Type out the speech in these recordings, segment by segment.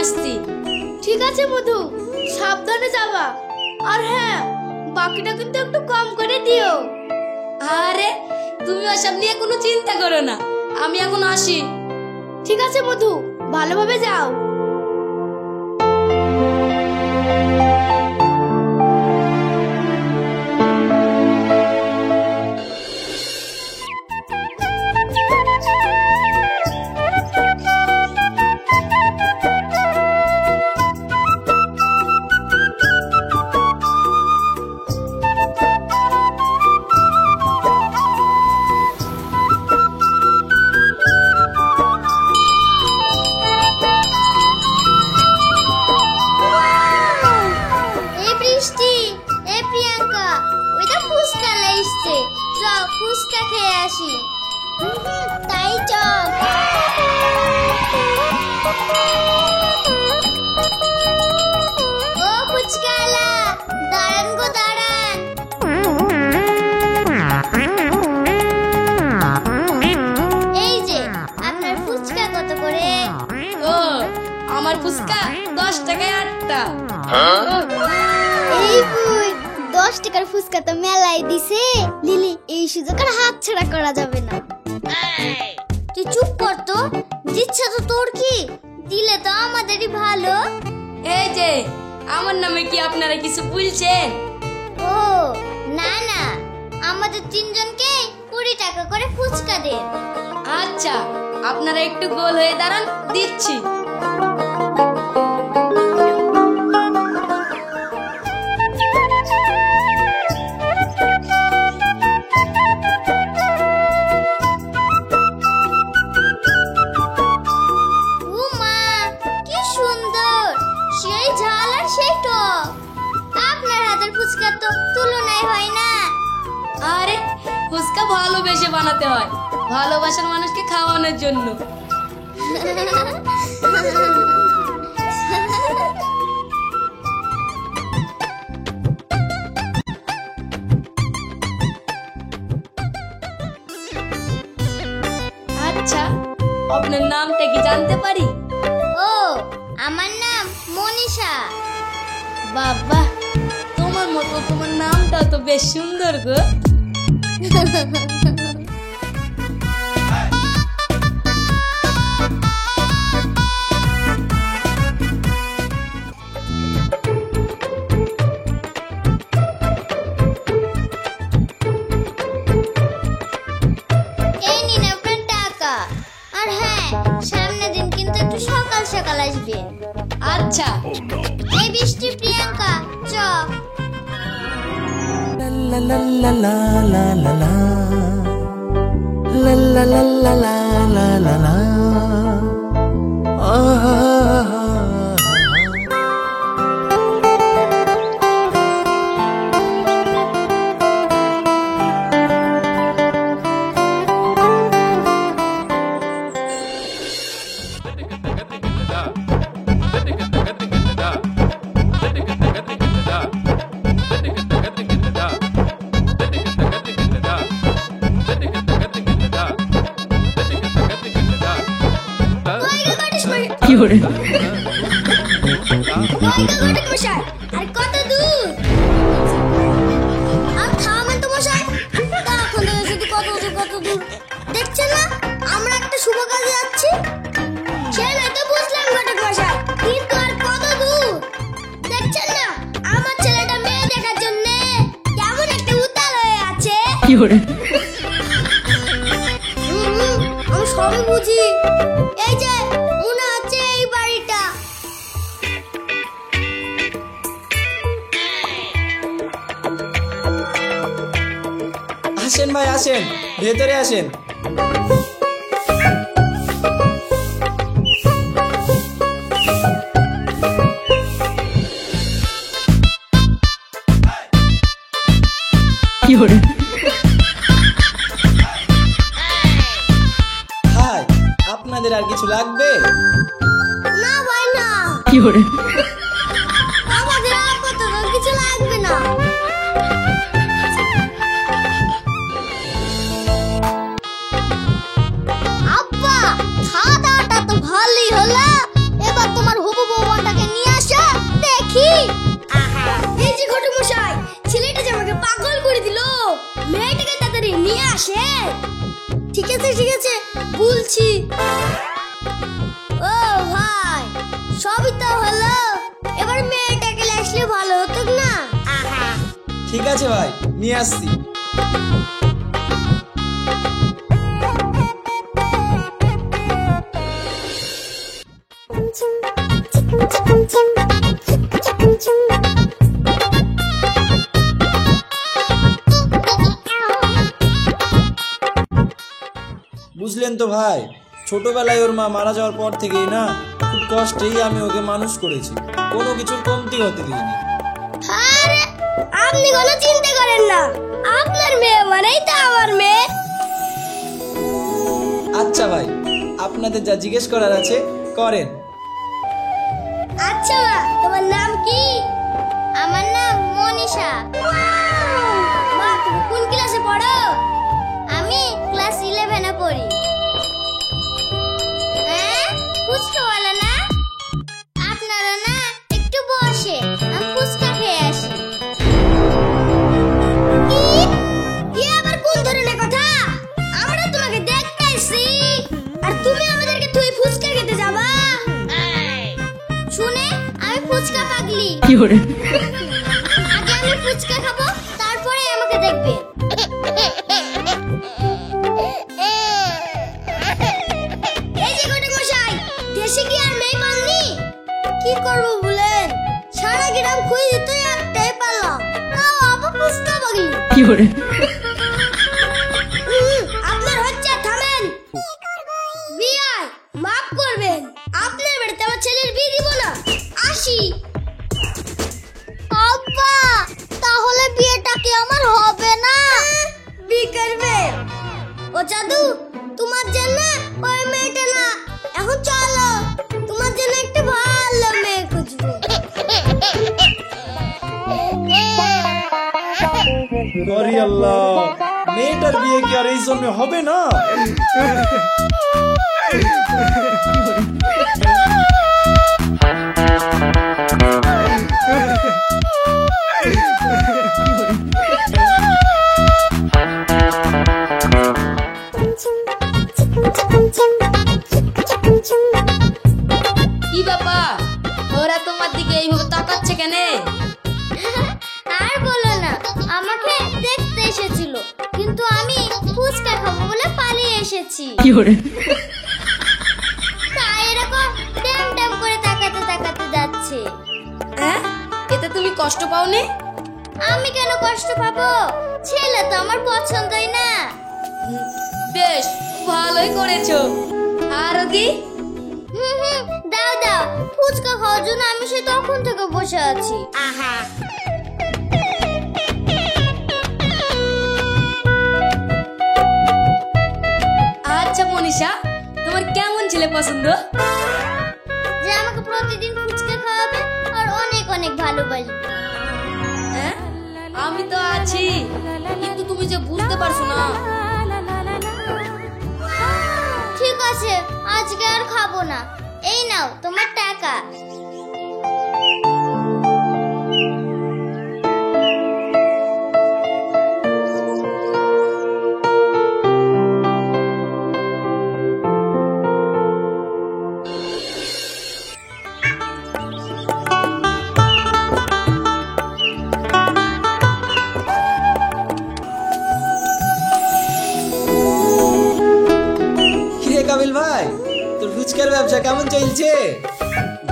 আসছি। ঠিক আছে মধু, সাবধানে যাবা। আর হ্যাঁ, বাকিটা কিন্তু একটু কম করে দিও। আরে তুমি ওসব নিয়ে কোনো চিন্তা করো না, আমি এখন আসি। ঠিক আছে মধু, ভালোভাবে যাও। ফুচকা খেয়ে আসি। তাই চল। ও ফুচকাওয়ালা, দাঁড়ান গো দাঁড়ান। এই যে আপনার ফুচকা কত করে? ও আমার ফুচকা 10 টাকায় 8টা। এই বুই, 10 টাকার ফুচকা তো মেলায় দিছে। লিলি, এই সুযোগ আর হাতছাড়া করা যাবে না। তুই চুপ কর তো, দিচ্ছে তো তোর কি, দিলে তো আমাদেরই ভালো। এই যে আমার নামে কি আপনারা কিছু বলছেন? ও না না, আমাদের তিনজনকে 20 টাকা করে ফুচকা দে। আচ্ছা, আপনারা একটু গোল হয়ে দাঁড়ান, দিচ্ছি। ফুচকা তো তুলনায় হয় না। আরে ফুচকা ভালোবেসে বানাতে হয়, ভালোবাসার মানুষকে খাওয়ানোর জন্য। আচ্ছা, আপনার নামটা কি জানতে পারি? ও, আমার নাম মনীষা। বাবা, তোমার মতো তোমার নামটা তো বেশ সুন্দর গো। এই নিন আপনার টাকা। আর হ্যাঁ, সামনের দিন কিন্তু একটু সকাল সকাল আসবে। আচ্ছা। এই বৃষ্টি প্রিয়াঙ্কা, চ। La la la la la la la la la la la la la la আর কত দূর? আর থামেন তো মশাই, তখন শুধু কত দূর কত দূর দেখছেন না? আমরা একটা শুভ কাজে যাচ্ছি। সেটাই তো বুঝলাম ঘটক মশাই, কিন্তু আর কত দূর দেখছেন না? আমার ছেলেটা মেয়ে দেখার জন্য কেমন একটা উতাল হয়ে আছে। আমি সবই বুঝি। এই যে মনে হচ্ছে এই বাড়িটা। আসেন ভাই, আসেন, ভেতরে আসেন। হাই, আপনাদের আর কিছু লাগবে? না ভাই না, আমাদের আপাতত কিছু লাগবে না। আব্বা, খাওয়া দাওয়াটা তো ভালোই হলো। এবার তোমার হবু বউ সবই তো হলো, এবার মেয়েটাকে আসলে ভালো হতো না? ঠিক আছে ভাই, নিয়ে আসছি। বুঝলেন তো ভাই, ছোটবেলায় ওর মা মারা যাওয়ার পর থেকেই না খুব কষ্টেই আমি ওকে মানুষ করেছি, কোনো কিছুর কমতি হতে দিইনি। আরে আপনি কোনো চিন্তা করেন না, আপনার মেয়ে মানেই তো আমার মেয়ে। আচ্ছা ভাই, আপনাদের যা জিজ্ঞেস করার আছে করেন। আচ্ছা মা, তোমার নাম কি? আমার নাম মনীষা। মা, তুমি কোন ক্লাসে পড়ো? আমি ক্লাস 11 এ পড়ি। হ্যাঁ, ফুচকা वाला না? আপনারা না একটু বসে, আমি ফুচকা খেয়ে আসি। কি? কি আবার কোন ধরনের কথা? আমরা তোমাকে দেখতে এসেছি, আর তুমি আমাদেরকে তুই ফুচকা খেতে যাবা? শুনে আমি ফুচকা পাগলি। আগে আমি ফুচকা খাবো, তারপরে আমাকে দেখবে। এই যে ঘটক মশাই, দেশে কি আর মেয়ে পাননি? কি করবো বলেন, সারা গ্রাম খুঁজে তো একটাই পেলাম, আবার ফুচকা পাগলি। আপনার হচ্ছে, থামেন। বিয়াই মাফ করবেন, আপনার বাড়িতে আমার ছেলের বিয়ে দিব না। আসি। আব্বা, তাহলে বিয়েটা কি আমার হবে না? বিয়ে করবে? ও জাদু, তোমার জন্য ওই মেয়েটা না, এখন চলো তোমার জন্য একটা ভালো মেয়ে খুঁজবো। গরি আল্লাহ, মেয়েটার বিয়ে কি আর এই জন্য হবে না? কি ব্যাপার, ওরা তোমার দিকে এইভাবে তাকাচ্ছে কেন? আর বলো না, আমাকে দেখতে এসেছিল, কিন্তু আমি ফুচকা খাবো বলে পালিয়ে এসেছি। তাই এরকম ড্যাম ড্যাম করে তাকাতে তাকাতে যাচ্ছে। হ্যাঁ, এতে তুমি কষ্ট পাওনি? আমি কেন কষ্ট পাবো? ছেলে তো আমার পছন্দই না। বেশ, ভালোই করেছো। আর দি দাও দাও, ফুচকা খাওয়ার জন্য আমি সে তখন থেকে বসে আছি। আচ্ছা মনীষা, তোমার কেমন ছেলে পছন্দ? যে আমাকে প্রতিদিন ফুচকা খাওয়াবে আর অনেক অনেক ভালোবাসবে। হ্যাঁ, আমি তো আছি, কিন্তু তুমি যে বুঝতে পারছো না। ঠিক আছে, আজকে আর খাবো না। এই নাও তোমার টাকা। কাবিল ভাই, তোর ফুচকার ব্যবসা কেমন চলছে?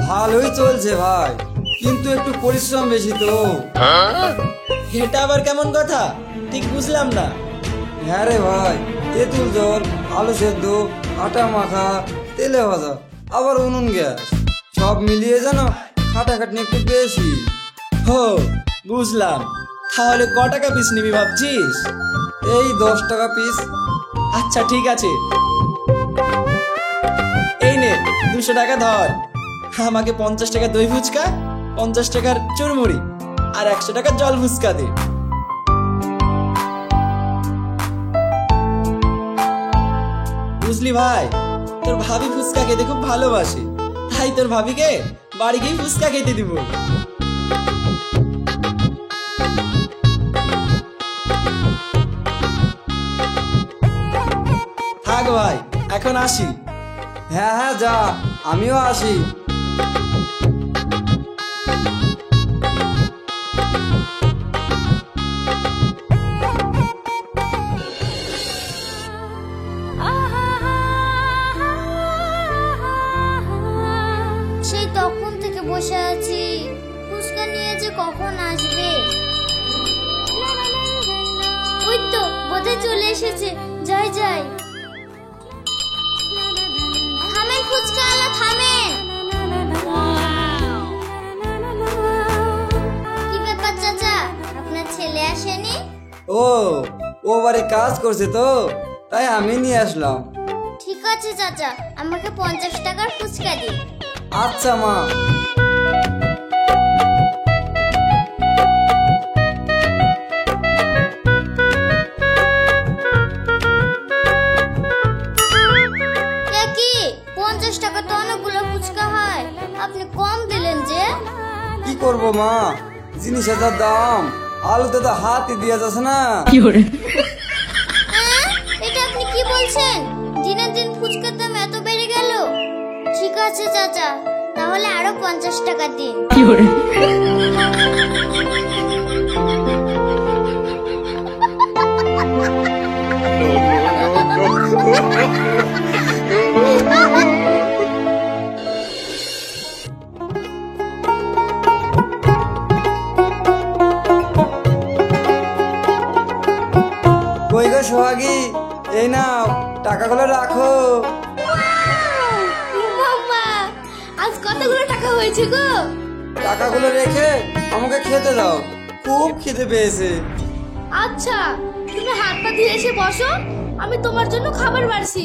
ভালোই চলছে ভাই, কিন্তু একটু পরিশ্রম বেশি তো। এটা আবার কেমন কথা? ঠিক বুঝলাম না। হ্যাঁ রে ভাই, তেঁতুল জল, আলু সেদ্ধ, আটা মাখা, তেলে ভাজা, আবার উনুন গ্যাস, সব মিলিয়ে যেন খাটাখাটনি একটু বেশি। হো, বুঝলাম। তাহলে ক টাকা পিস নিবি ভাবছিস? এই 10 টাকা পিস। আচ্ছা ঠিক আছে, এই নে 200 টাকা ধর। আমাকে 50 টাকা দই ফুচকা, 50 টাকার চুরমুড়ি আর 100 টাকার জল ফুচকা দে। বুঝলি ভাই, তোর ভাবি ফুচকা খেতে খুব ভালোবাসে, তাই তোর ভাবিকে বাড়ি গিয়ে ফুচকা খেতে দিব। থাক ভাই, এখন আসি। হ্যাঁ হ্যাঁ, যা, আমিও আসি। যে কখন আসবে। ওই তো বোধহয় চলে এসেছে, যাই যাই। থামেন ফুচকাওয়ালা, থামেন। কি ব্যাপার চাচা, আপনার ছেলে আসেনি? ও বাড়ি কাজ করছে তো, তাই আমি নিয়ে আসলাম। ঠিক আছে চাচা, আমাকে 50 টাকার ফুচকা দিন। আচ্ছা মা। এ কি 50 টাকা তো অনেকগুলো ফুচকা হয়, আপনি কম দিলেন যে? কি করব মা, জিনিসের যা দাম, আলুতে তো হাতই দিয়ে যাচ্ছে না। হ্যাঁ? এটা আপনি কি বলছেন? দিনের দিন ফুচকার দাম এত বেড়ে গেল? ঠিক আছে চাচা, তাহলে আরো 50 টাকা দিন। কই গো সোহাগী, এই নাও টাকাগুলো রাখো। মাম্মা, আজ কতগুলো টাকা হয়েছে গো? টাকাগুলো রেখে আমাকে খেতে দাও, খুব খিদে পেয়েছে। আচ্ছা, তুমি হাত পা ধুয়ে এসে বসো, আমি তোমার জন্য খাবার বাড়ছি।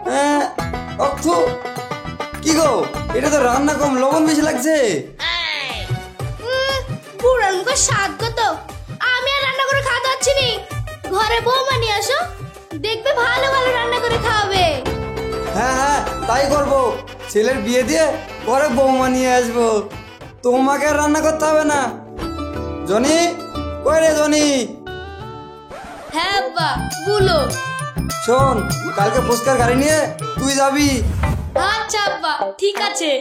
হ্যাঁ, অক্ষু, কি গো, এটা তো রান্না কম, লবণ বেশি লাগছে। পুরান মুখের স্বাদ কত, আমি আর রান্না করে খাওয়া যাচ্ছি নি। ঘরে বৌমা নিয়ে আসো, দেখবে ভালো ভালো রান্না করে খাওয়াবে। হ্যাঁ, তাই করবো। ছেলের বিয়ে দিয়ে পরে বৌমা নিয়ে আসবো, তোমাকে আর রান্না করতে হবে না। জনি, কই রে জনি? হ্যাঁ আব্বা, বলো। শোন, কালকে ফুচকার গাড়ি নিয়ে তুই যাবি। আচ্ছা আব্বা, ঠিক আছে।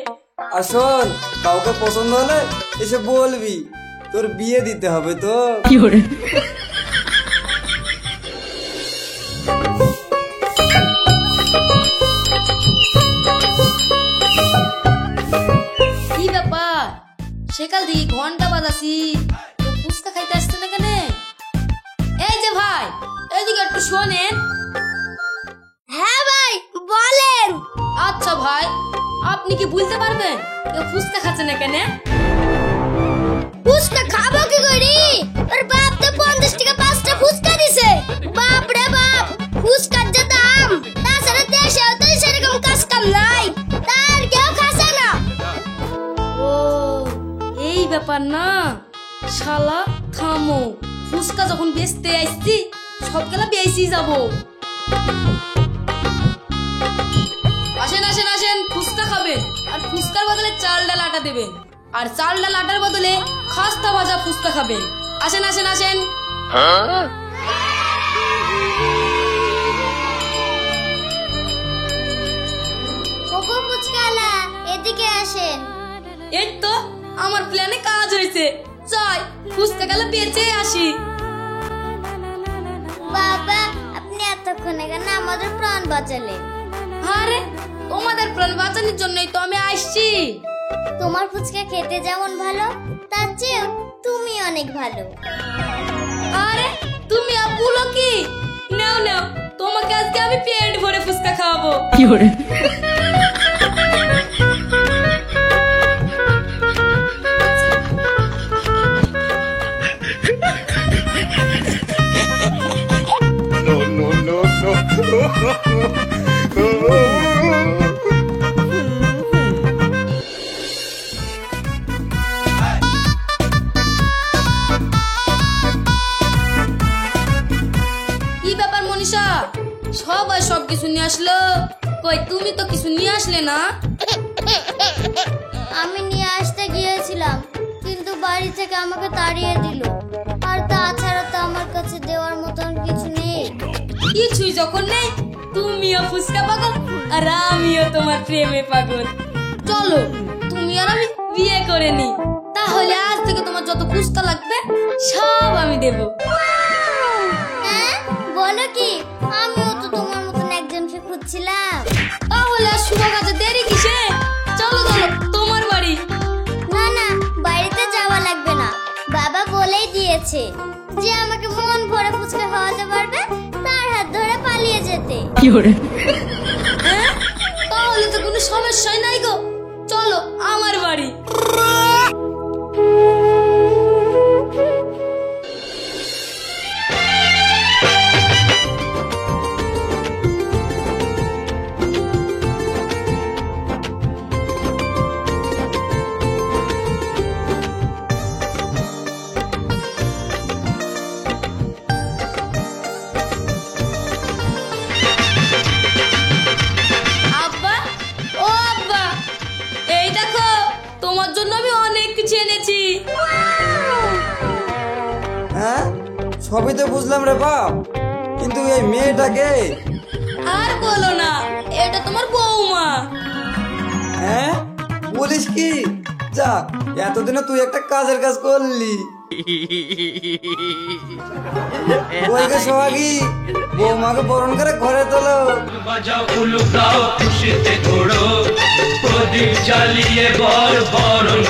আর শোন, কাউকে পছন্দ হলে এসে বলবি, তোর বিয়ে দিতে হবে তো। কি ব্যাপার, সেকাল দিয়ে ঘন্টা বাজাছি, কেউ ফুচকা খাইতে আসছে না কেন? এই যে ভাই, এদিকে একটু শোনেন। হ্যাঁ ভাই, বলেন। আচ্ছা ভাই, আপনি কি বুঝতে পারবেন কেউ ফুচকা খাচ্ছে না কেন? ফুচকা খাবো কি করি? ওর বাপ তো 50 টাকা 5টা ফুচকা দিছে। বাপ রে বাপ, ফুচকার যে দাম, তাছাড়া দেশেও তো সেরকম কাজ কাম নাই, তার কেউ খাচ্ছে না। ও, এই ব্যাপার না। শালা থামো, ফুচকা যখন বেচতে আসছি সবগুলা বেশি যাবো। আসেন আসেন আসেন, ফুচকা খাবেন, আর ফুচকার বদলে চাল ডাল আটা দেবেন, আর চাল ডাল আটার বদলে খাস্তা ভাজা ফুচকা খাবেন। আসেন আসেন আসেন। ওগো ফুচকালা, এদিকে আসেন। এই তো আমার প্ল্যানে কাজ হয়েছে, যাই ফুচকা গেলে বেঁচে আসি। বাবা, আপনি এতক্ষণে কেন আমাদের প্রাণ বাঁচালেন? আরে, তোমাদের প্রাণ বাঁচানোর জন্যই তো আমি আসছি। তোমার ফুচকা খেতে যেমন ভালো, তার চেয়েও তুমি অনেক ভালো। আরে তুমি বলো কি? নাও নাও, তোমাকে আজকে আমি পেট ভরে ফুচকা খাওয়াবো। কি ব্যাপার মনীষা, সবাই সব কিছু নিয়ে আসলো, কই তুমি তো কিছু নিয়ে আসলে না? আমি নিয়ে আসতে গিয়েছিলাম, কিন্তু বাড়ি থেকে আমাকে তাড়িয়ে দিল। আর তাছাড়া তো আমার কাছে দেওয়ার মতন কিছু নেই। কিছুই যখন নেই, তুমিও ফুচকা পাগল আর আমিও তোমার প্রেমে পাগল। চলো তুমি আর আমি বিয়ে করে নি, তাহলে আজ থেকে তোমার যত ফুচকা লাগবে সব আমি দেবো। হ্যাঁ, বলো কি? আমিও তো তোমার মতন একজনকে যে আমাকে মন ভরে ফুচকা খাওয়াতে পারবে তার হাত ধরে পালিয়ে যেতে। হ্যাঁ? তাহলে তো কোনো সমস্যাই নাই গো, চলো আমার বাড়ি। আব্বা, ও আব্বা, এই দেখো তোমার জন্য আমি অনেক কিছু এনেছি। হ্যাঁ, সবই তো বুঝলাম রে বাপ, কিন্তু এই মেয়েটাকে? আর বলো না, এটা তোমার বৌমা। হ্যাঁ, বলিস কি? যা, এতদিনে তুই একটা কাজের কাজ করলি। ওই গে সোহাগী, বৌমাকে বরণ করে ঘরে তোলো। বাজাও উলুকাও খুশিতে ঘোড়ো, প্রদীপ জ্বালিয়ে বরণ